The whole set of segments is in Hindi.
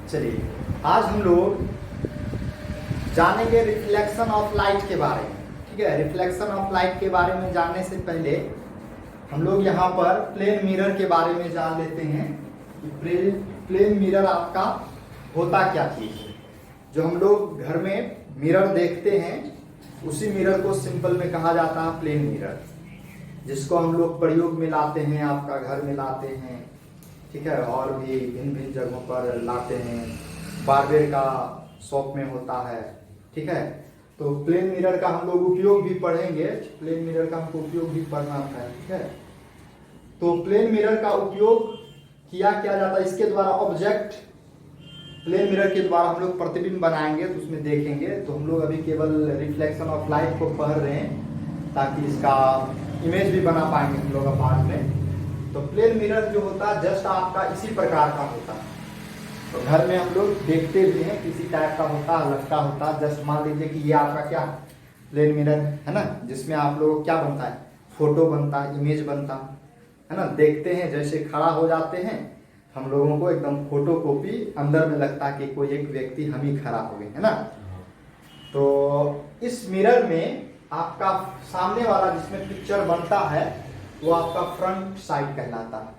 चलिए, आज हम लोग जानेंगे रिफ्लेक्शन ऑफ लाइट के बारे में। ठीक है, रिफ्लेक्शन ऑफ लाइट के बारे में जानने से पहले हम लोग यहाँ पर प्लेन मिरर के बारे में जान लेते हैं कि प्लेन मिरर आपका होता क्या चीज़ है। जो हम लोग घर में मिरर देखते हैं उसी मिरर को सिंपल में कहा जाता है प्लेन मिरर, जिसको हम लोग प्रयोग में लाते हैं, आपका घर में लाते हैं। ठीक है, और भी भिन्न भिन्न जगहों पर लाते हैं, बार्बर का शॉप में होता है। ठीक है, तो प्लेन मिरर का हम लोग उपयोग भी पढ़ेंगे, प्लेन मिरर का हमको उपयोग भी पढ़ना है। ठीक है, तो प्लेन मिरर का उपयोग किया जाता है, इसके द्वारा ऑब्जेक्ट प्लेन मिरर के द्वारा हम लोग प्रतिबिंब बनाएंगे तो उसमें देखेंगे। तो हम लोग अभी केवल रिफ्लेक्शन ऑफ लाइट को पढ़ रहे हैं ताकि इसका इमेज भी बना पाएंगे हम लोग बाद में। तो प्लेन मिरर जो होता है जस्ट आपका इसी प्रकार का होता है। तो घर में हम लोग देखते भी हैं किसी टाइप का होता है, लटका होता है। जस्ट मान लीजिए कि ये आपका क्या प्लेन मिरर है ना, जिसमें आप लोग क्या बनता है, फोटो बनता है, इमेज बनता है ना। देखते हैं जैसे खड़ा हो जाते हैं हम लोगों को एकदम फोटो कॉपी अंदर में लगता है कि कोई एक व्यक्ति हम ही खड़ा हो गए, है ना। तो इस मिरर में आपका सामने वाला जिसमें पिक्चर बनता है वो आपका फ्रंट साइड कहलाता है,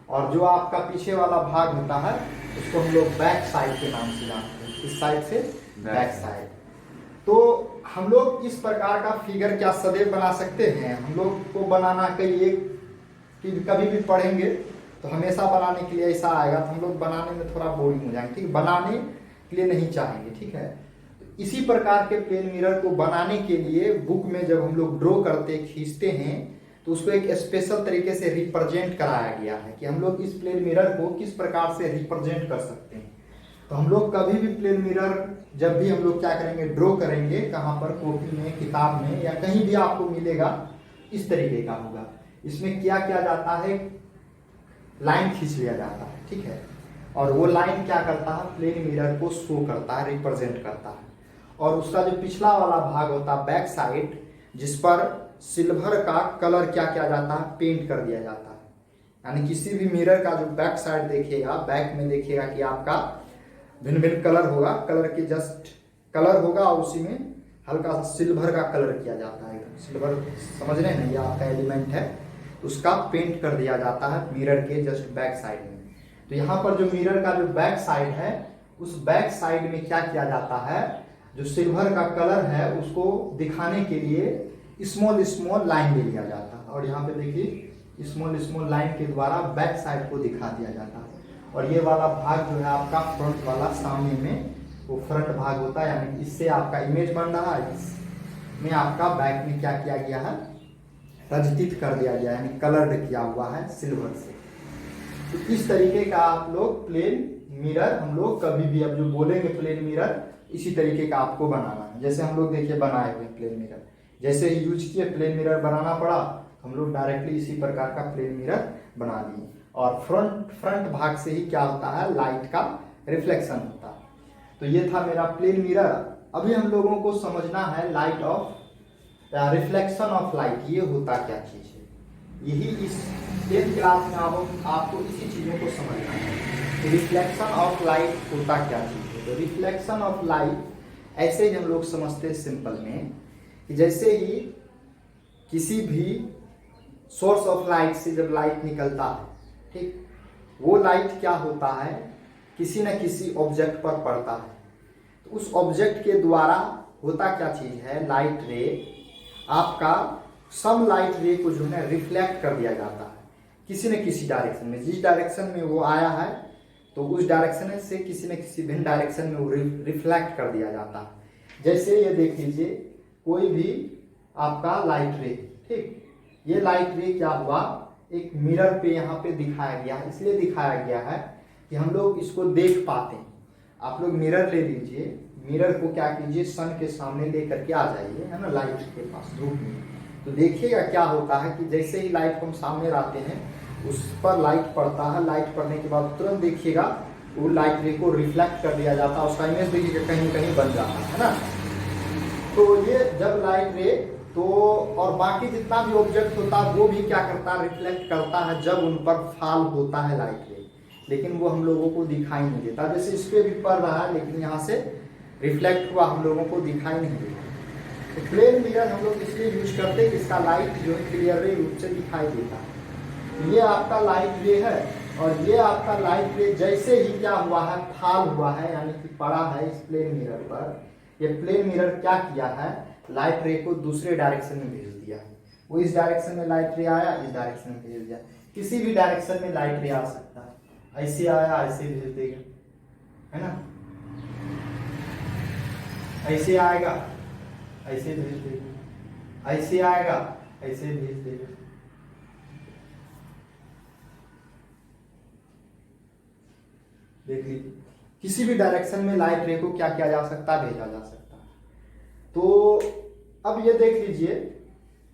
और जो आपका पीछे वाला भाग होता है उसको हम लोग बैक साइड के नाम से जानते हैं। इस साइड से बैक साइड। तो हम लोग इस प्रकार का फिगर क्या सदैव बना सकते हैं। हम लोग को बनाना कई एक कभी भी पढ़ेंगे तो हमेशा बनाने के लिए ऐसा आएगा तो हम लोग बनाने में थोड़ा बोरिंग हो जाएंगे। ठीक, बनाने के लिए नहीं चाहेंगे। ठीक है, इसी प्रकार के प्लेन मिरर को बनाने के लिए बुक में जब हम लोग ड्रॉ करते खींचते हैं तो उसको एक स्पेशल तरीके से रिप्रेजेंट कराया गया है कि हम लोग इस प्लेन मिरर को किस प्रकार से रिप्रेजेंट कर सकते हैं। तो हम लोग कभी भी प्लेन मिरर जब भी हम लोग क्या करेंगे, ड्रॉ करेंगे, कहाँ पर, कॉपी में, किताब में या कहीं भी आपको मिलेगा, इस तरीके का होगा। इसमें क्या किया जाता है, लाइन खींच लिया जाता है। ठीक है, और वो लाइन क्या करता है, प्लेन मिरर को शो करता है, रिप्रेजेंट करता है। और उसका जो पिछला वाला भाग होता है बैक साइड, जिस पर सिल्वर का कलर क्या किया जाता है, पेंट कर दिया जाता है। यानी किसी भी मिरर का जो बैक साइड देखेगा, बैक में देखिएगा कि आपका भिन्न भिन्न कलर होगा, कलर के जस्ट कलर होगा और उसी में हल्का सा सिल्वर का कलर किया जाता है। सिल्वर समझ रहे हैं ना, ये आपका एलिमेंट है, उसका पेंट कर दिया जाता है मिरर के जस्ट बैक साइड में। तो यहाँ पर जो मिरर का जो बैक साइड है, उस बैक साइड में क्या किया जाता है, जो सिल्वर का कलर है उसको दिखाने के लिए स्मॉल स्मॉल लाइन ले लिया जाता है। और यहाँ पे देखिए स्मॉल स्मॉल लाइन के द्वारा बैक साइड को दिखा दिया जाता है। और ये वाला भाग जो है आपका फ्रंट वाला, सामने में वो फ्रंट भाग होता है, यानी इससे आपका इमेज बन रहा है, इसमें आपका बैक में क्या किया गया है, रंजित कर दिया गया, यानी कलर्ड किया हुआ है सिल्वर से। तो इस तरीके का आप लोग प्लेन मिरर हम लोग कभी भी अब जो बोलेंगे प्लेन मिरर, इसी तरीके का आपको बनाना है। जैसे हम लोग देखिए बनाए हुए प्लेन मिरर, जैसे ही यूज किए प्लेन मिरर बनाना पड़ा, हम लोग डायरेक्टली इसी प्रकार का प्लेन मिरर बना लिए। और फ्रंट भाग से ही क्या होता है, लाइट का रिफ्लेक्शन होता है। तो ये था मेरा प्लेन मिरर। अभी हम लोगों को समझना है light of reflection of light, ये होता क्या चीज है। यही इस 10th क्लास में आपको इसी चीजों को समझना है, रिफ्लेक्शन ऑफ लाइट होता क्या चीज है। तो रिफ्लेक्शन ऑफ लाइट ऐसे ही हम लोग समझते हैं सिंपल में कि जैसे ही किसी भी सोर्स ऑफ लाइट से जब लाइट निकलता है, ठीक, वो लाइट क्या होता है, किसी न किसी ऑब्जेक्ट पर पड़ता है। तो उस ऑब्जेक्ट के द्वारा होता क्या चीज है, लाइट रे, आपका सम लाइट रे को जो है रिफ्लेक्ट कर दिया जाता है किसी न किसी डायरेक्शन में। जिस डायरेक्शन में वो आया है तो उस डायरेक्शन से किसी न किसी भिन्न डायरेक्शन में वो रिफ्लेक्ट कर दिया जाता है। जैसे ये देख लीजिए कोई भी आपका लाइट रे, ठीक, ये लाइट रे क्या हुआ, एक मिरर पे यहाँ पे दिखाया गया है। इसलिए दिखाया गया है कि हम लोग इसको देख पाते हैं। आप लोग मिरर ले लीजिए, मिरर को क्या कीजिए, सन के सामने लेकर के आ जाइए, है ना, लाइट के पास धूप में। तो देखिएगा क्या होता है कि जैसे ही लाइट को हम सामने लाते हैं उस पर लाइट पड़ता है। लाइट पड़ने के बाद तुरंत देखिएगा वो लाइट रे को रिफ्लेक्ट कर दिया जाता है, उसका इमेज देखिएगा कहीं कहीं बन जाता है ना। तो ये जब लाइट रे तो और बाकी जितना भी ऑब्जेक्ट होता है वो भी क्या करता है, रिफ्लेक्ट करता है जब उन पर फॉल होता है लाइट रे। लेकिन वो हम लोगों को दिखाई नहीं देता। जैसे इस पे भी पड़ रहा है लेकिन यहाँ से रिफ्लेक्ट हुआ हम लोगों को दिखाई नहीं देता। तो प्लेन मिरर हम लोग इसलिए यूज करते हैं कि इसका लाइट जो है क्लियर रूप से दिखाई देता है। ये आपका लाइट रे है और ये आपका लाइट रे जैसे ही क्या हुआ है, फॉल हुआ है यानी कि पड़ा है इस प्लेन मिरर पर, ये प्लेन मिरर क्या किया है, लाइट रे को दूसरे डायरेक्शन में भेज दिया। वो इस डायरेक्शन में लाइट रे आया, इस डायरेक्शन में भेज दिया। किसी भी डायरेक्शन में लाइट रे आ सकता है, ऐसे आया ऐसे भेज देगा, है ना, ऐसे आएगा ऐसे भेज देगा, ऐसे आएगा ऐसे भेज देगा। देख लीजिए किसी भी डायरेक्शन में लाइट रे को क्या किया जा सकता है, भेजा जा सकता है। तो अब ये देख लीजिए,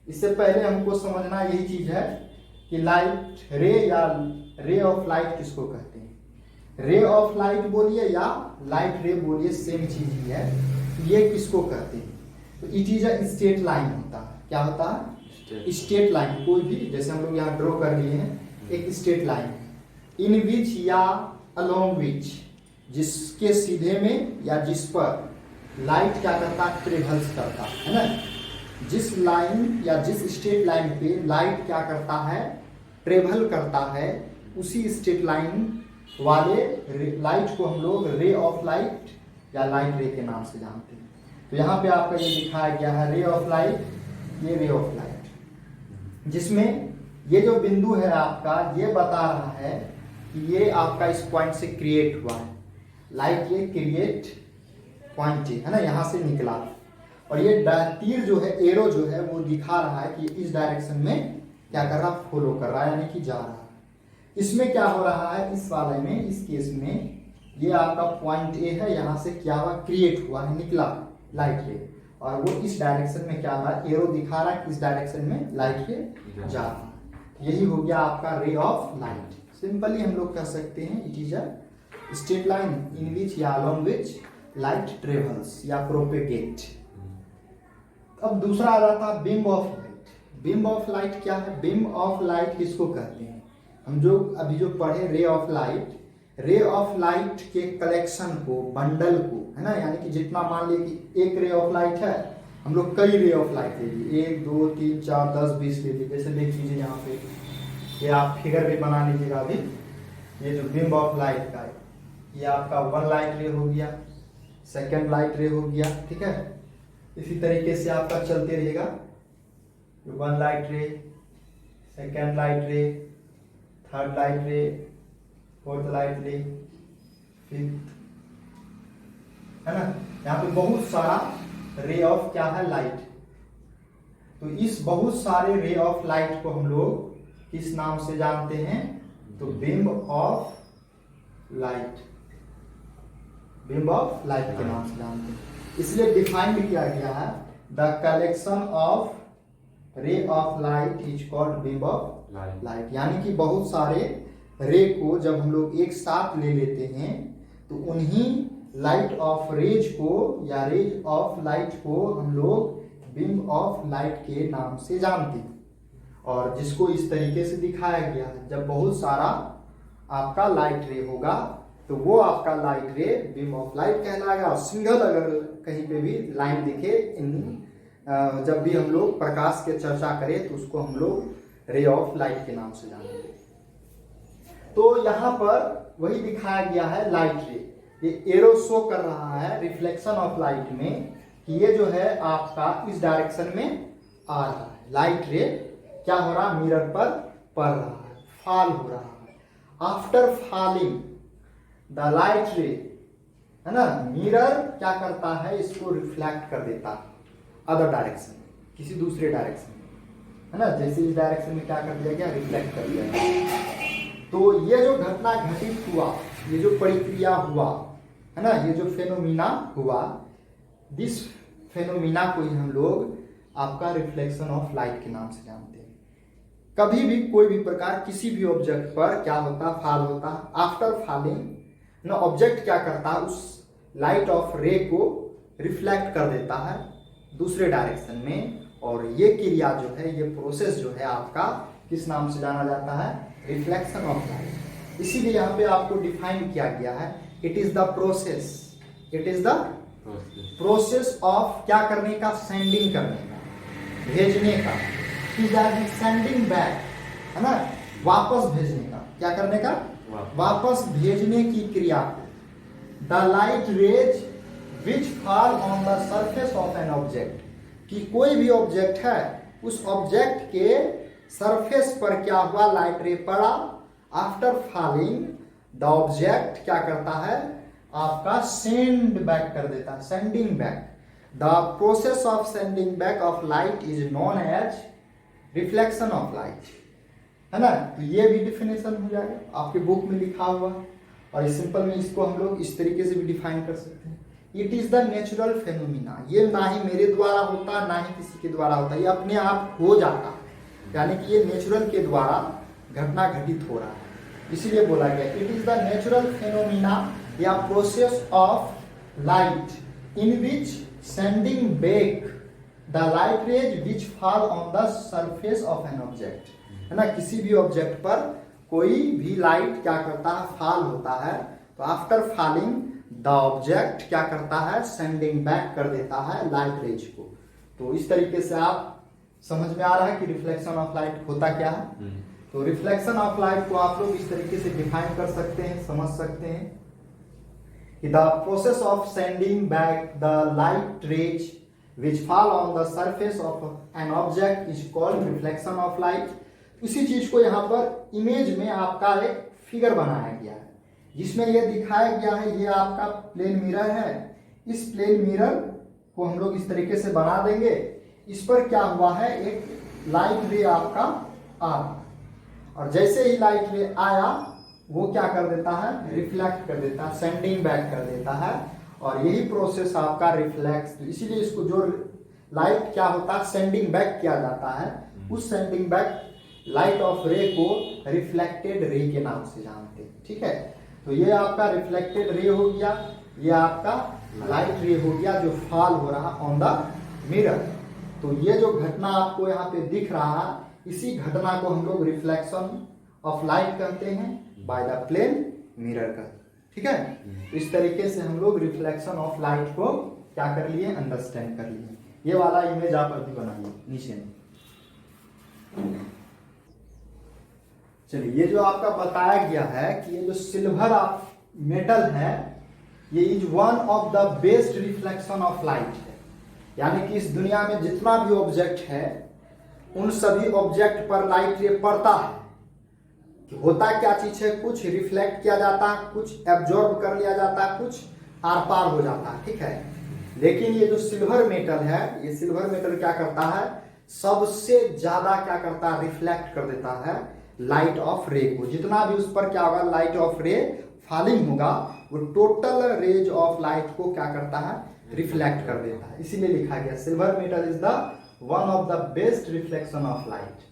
इससे पहले हमको समझना यही चीज है कि लाइट रे या रे ऑफ लाइट किसको कहते हैं। रे ऑफ लाइट बोलिए या लाइट रे बोलिए, सेम चीज ही है। ये किसको कहते हैं, तो it is a straight line होता है। क्या होता है, स्ट्रेट लाइन। कोई भी जैसे हम लोग यहाँ ड्रॉ कर लिए हैं एक स्ट्रेट लाइन, इन विच या अलोंग विच, जिसके सीधे में या जिस पर लाइट क्या करता है, ट्रेवल्स करता है ना। जिस लाइन या जिस स्ट्रेट लाइन पे लाइट क्या करता है, ट्रेवल करता है, उसी स्ट्रेट लाइन वाले लाइट को हम लोग रे ऑफ लाइट या लाइट रे के नाम से जानते हैं। तो यहाँ पे आपका ये दिखाया गया है रे ऑफ लाइट, ये रे ऑफ लाइट, जिसमें ये जो बिंदु है आपका ये बता रहा है कि ये आपका इस पॉइंट से क्रिएट हुआ है, लाइट ये क्रिएट पॉइंट है ना, यहाँ से निकला। और ये तीर जो है, एरो जो है वो दिखा रहा है कि इस डायरेक्शन में क्या कर रहा, फॉलो कर रहा है यानी कि जा रहा है। इसमें क्या हो रहा है, इस वाले में, इस केस में ये आपका पॉइंट ए है, यहाँ से क्या हुआ, क्रिएट हुआ है, निकला लाइट रे, और वो इस डायरेक्शन में क्या रहा है, एरो दिखा रहा है इस डायरेक्शन में लाइट रे जा रहा है। यही हो गया आपका रे ऑफ लाइट। सिंपली हम लोग कह सकते हैं it is a straight line in which या अलोंग विच लाइट ट्रेवल्स या प्रोपेगेट। अब दूसरा आ रहा था beam of light. Beam of light क्या है, बीम ऑफ लाइट किसको कहते हैं, हम जो अभी जो पढ़े ray of light, ray of light के कलेक्शन को, बंडल को, है ना, यानी कि जितना मान लीजिए कि एक रे ऑफ लाइट है, हम लोग कई रे ऑफ लाइट ले लिए, 1 2 3 4 10 20 ले लिए। जैसे देख लीजिए यहाँ पे, ये आप फिगर भी बना लीजिएगा अभी। ये जो बीम ऑफ लाइट का है, ये आपका 1 लाइट रे हो गया, 2nd लाइट रे हो गया, ठीक है। इसी तरीके से आपका चलते रहेगा, 1 लाइट रे, 2nd लाइट रे, 3rd लाइट रे, 4th लाइट रे, 5th, है ना। यहाँ पे बहुत सारा रे ऑफ क्या है, लाइट। तो इस बहुत सारे रे ऑफ लाइट को हम लोग किस नाम से जानते हैं, तो beam of light, beam of light के नाम से जानते हैं। इसलिए डिफाइन भी किया गया है, the collection of ray of light is called beam of light. यानी कि बहुत सारे रे को जब हम लोग एक साथ ले लेते हैं तो उन्हीं लाइट ऑफ रेज को या रेज ऑफ लाइट को हम लोग बीम ऑफ लाइट के नाम से जानते हैं। और जिसको इस तरीके से दिखाया गया है, जब बहुत सारा आपका लाइट रे होगा तो वो आपका लाइट रे बीम ऑफ लाइट कहलाएगा। और सिंगल अगर कहीं पे भी लाइन दिखे, जब भी हम लोग प्रकाश की चर्चा करें तो उसको हम लोग रे ऑफ लाइट के नाम से जानेंगे। तो यहाँ पर वही दिखाया गया है लाइट रे, ये एरो शो कर रहा है रिफ्लेक्शन ऑफ लाइट में कि ये जो है आपका इस डायरेक्शन में आ रहा है। लाइट रे क्या हो रहा है, मिरर पर पड़ रहा है, फॉल हो रहा है। आफ्टर फॉलिंग द लाइट रे, है ना, मिरर क्या करता है, इसको रिफ्लेक्ट कर देता है अदर डायरेक्शन, किसी दूसरे डायरेक्शन में, है ना। जैसे इस डायरेक्शन में क्या कर दिया गया, रिफ्लेक्ट कर दिया गया। तो ये जो घटना घटित हुआ, ये जो प्रक्रिया हुआ, है ना, ये जो फेनोमिना हुआ, दिस फेनोमिना को ही हम लोग आपका रिफ्लेक्शन ऑफ लाइट के नाम से जानते हैं। कभी भी कोई भी प्रकार किसी भी ऑब्जेक्ट पर क्या होता, फॉल होता, आफ्टर फॉलिंग ना ऑब्जेक्ट क्या करता है, उस लाइट ऑफ रे को रिफ्लेक्ट कर देता है दूसरे डायरेक्शन में। और ये क्रिया जो है, ये प्रोसेस जो है आपका किस नाम से जाना जाता है, रिफ्लेक्शन ऑफ लाइट। इसीलिए यहाँ पे आपको डिफाइन किया गया है, it is the process, it is the process of क्या करने का, सेंडिंग करने का, भेजने का, सेंडिंग बैक, है ना, वापस भेजने का, क्या करने का, वापस भेजने की क्रिया को। The light rays which fall on the surface of an object, कि कोई भी ऑब्जेक्ट है, उस ऑब्जेक्ट के सरफेस पर क्या हुआ, लाइट रे पड़ा, आफ्टर फॉलिंग द ऑब्जेक्ट क्या करता है, आपका सेंड बैक कर देता है, sending back. The process of sending back of light is known as reflection of light, है ना। तो ये भी डिफिनेशन हो जाएगा, आपके बुक में लिखा हुआ, और सिंपल में इसको हम लोग इस तरीके से भी डिफाइन कर सकते हैं। It is the natural phenomena, ये ना ही मेरे द्वारा होता, ना ही किसी के द्वारा होता, ये अपने आप हो जाता है, यानी कि ये नेचुरल के द्वारा घटना घटित हो रहा है, इसीलिए बोला गया it is the natural phenomena या process of light in which sending back the light rays which fall on the surface of an object, है ना। किसी भी ऑब्जेक्ट पर कोई भी लाइट क्या करता है, फॉल होता है, तो आफ्टर फॉलिंग द ऑब्जेक्ट क्या करता है, सेंडिंग बैक कर देता है लाइट रेज को। तो इस तरीके से आप समझ में आ रहा है कि रिफ्लेक्शन ऑफ लाइट होता क्या है। तो रिफ्लेक्शन ऑफ लाइट को आप लोग इस तरीके से डिफाइन कर सकते हैं, समझ सकते हैं कि the process of sending back the light raise which fall on the surface of an object is called reflection of light। इसी चीज को यहाँ पर इमेज में आपका एक फिगर बनाया गया है, जिसमें यह दिखाया गया है, ये आपका प्लेन मिरर है। इस प्लेन मिरर को हम लोग इस तरीके से बना देंगे, इस पर क्या हुआ है, एक लाइट रे आपका आ रहा, और जैसे ही लाइट रे आया वो क्या कर देता है, रिफ्लेक्ट कर देता है, सेंडिंग बैक कर देता है, और यही प्रोसेस आपका रिफ्लेक्स। इसीलिए इसको जो लाइट क्या होता है, सेंडिंग बैक किया जाता है, उस सेंडिंग बैक लाइट ऑफ रे को रिफ्लेक्टेड रे के नाम से जानते हैं, ठीक है। तो ये आपका रिफ्लेक्टेड रे हो गया, ये आपका लाइट रे हो गया जो फॉल हो रहा ऑन द मिरर। तो ये जो घटना आपको यहाँ पे दिख रहा है, इसी घटना को हम लोग रिफ्लेक्शन ऑफ लाइट कहते हैं बाय द प्लेन मिरर का, ठीक है। तो इस तरीके से हम लोग रिफ्लेक्शन ऑफ लाइट को क्या कर लिए, अंडरस्टैंड कर लिए। ये वाला इमेज आप अभी बनाइए नीचे में। चलिए, ये जो आपका बताया गया है कि ये जो सिल्वर ऑफ मेटल है, ये is one of the best reflection of light है, यानी कि इस दुनिया में जितना भी ऑब्जेक्ट है, उन सभी ऑब्जेक्ट पर लाइट रे पड़ता है। होता क्या चीज है, कुछ रिफ्लेक्ट किया जाता है, कुछ एब्जॉर्ब कर लिया जाता है, कुछ आर पार हो जाता है, ठीक है। लेकिन ये जो सिल्वर मेटल है, ये सिल्वर मेटल क्या करता है, सबसे ज्यादा क्या करता है, रिफ्लेक्ट कर देता है लाइट ऑफ रे को। जितना भी उस पर क्या होगा, लाइट ऑफ रे फॉलिंग होगा, वो टोटल रेज ऑफ लाइट को क्या करता है, रिफ्लेक्ट कर देता है। इसीलिए लिखा गया silver metal is the one of the best reflection of light.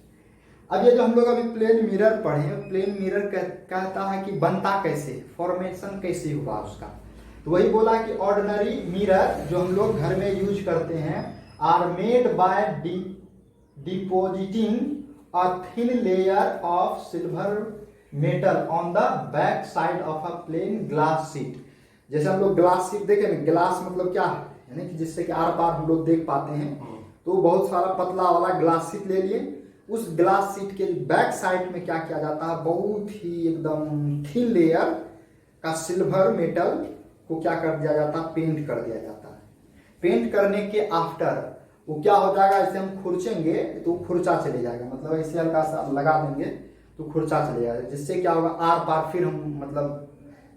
अब ये जो हम लोग अभी प्लेन मिरर पढ़े, प्लेन मिरर कहता है कि बनता कैसे, फॉर्मेशन कैसे हुआ उसका। तो वही बोला कि ऑर्डिनरी मिरर जो हम लोग घर में यूज करते हैं are made by depositing a thin layer of silver metal on the back side of a plane glass sheet. जैसे हम लोग ग्लास शीट देखे ना, ग्लास मतलब क्या है, यानी कि जिससे कि आर पार हम लोग देख पाते हैं, तो बहुत सारा पतला वाला ग्लास शीट ले लिए, उस ग्लास शीट के बैक साइड में क्या किया जाता है, बहुत ही एकदम थिन लेयर का सिल्वर मेटल को क्या कर दिया जाता है, पेंट कर दिया जाता है। पेंट करने के आफ्टर वो क्या हो जाएगा, ऐसे हम खुरचेंगे तो खुरचा चले जाएगा, मतलब ऐसे हल्का सा लगा देंगे तो खुरचा चले जाएगा, जिससे क्या होगा, आर पार फिर हम मतलब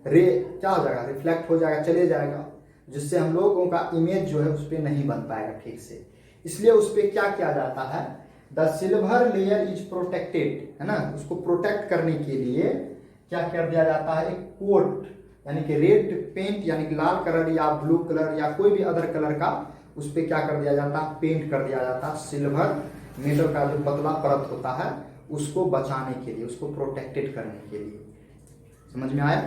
रे क्या हो जाएगा, रिफ्लेक्ट हो जाएगा, चले जाएगा, जिससे हम लोगों का इमेज जो है उस पर नहीं बन पाएगा ठीक से। इसलिए उस पर क्या किया जाता है, the silver layer is protected, है ना। उसको प्रोटेक्ट करने के लिए क्या कर दिया जाता है, एक कोट यानी कि रेड पेंट, यानी कि लाल कलर या ब्लू कलर या कोई भी अदर कलर का उस पर क्या कर दिया जाता है, पेंट कर दिया जाता है। सिल्वर मेटल का जो पतला परत होता है उसको बचाने के लिए, उसको प्रोटेक्टेड करने के लिए। समझ में आया?